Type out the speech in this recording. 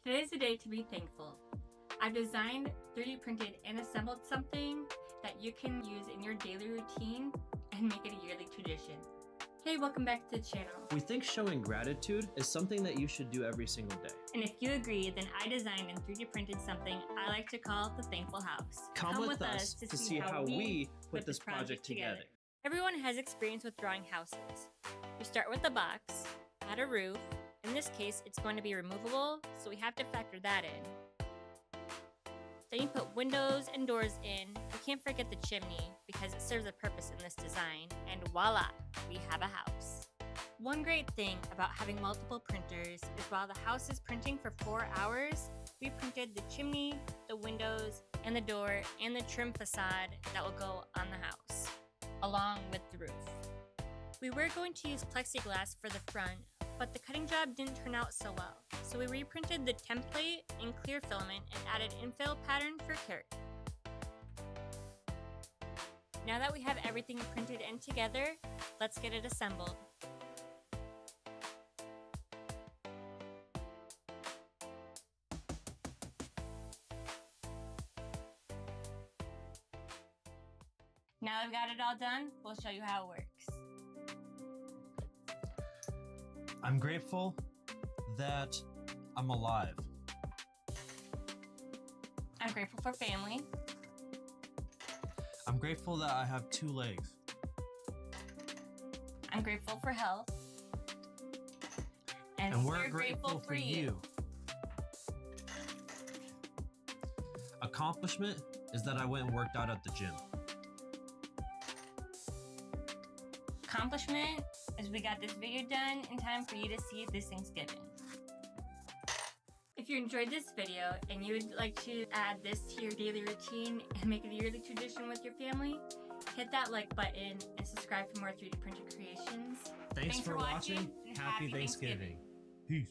Today's the day to be thankful. I've designed, 3D printed, and assembled something that you can use in your daily routine and make it a yearly tradition. Hey, welcome back to the channel. We think showing gratitude is something that you should do every single day. And if you agree, then I designed and 3D printed something I like to call the Thankful House. Come with us to see how we put this project together. Everyone has experience with drawing houses. You start with a box, add a roof. In this case, it's going to be removable, so we have to factor that in. Then you put windows and doors in. We can't forget the chimney because it serves a purpose in this design, and voila, we have a house. One great thing about having multiple printers is while the house is printing for 4 hours, we printed the chimney, the windows, and the door, and the trim facade that will go on the house, along with the roof. We were going to use plexiglass for the front, but the cutting job didn't turn out so well, so we reprinted the template in clear filament and added infill pattern for character. Now that we have everything printed and together, let's get it assembled. Now that we've got it all done, we'll show you how it works. I'm grateful that I'm alive. I'm grateful for family. I'm grateful that I have 2 legs. I'm grateful for health. And we're grateful for you. Accomplishment is that I went and worked out at the gym. Accomplishment is we got this video done in time for you to see this Thanksgiving. If you enjoyed this video and you would like to add this to your daily routine and make it a yearly tradition with your family, hit that like button and subscribe for more 3D printed creations. Thanks for watching. And Happy Thanksgiving. Peace.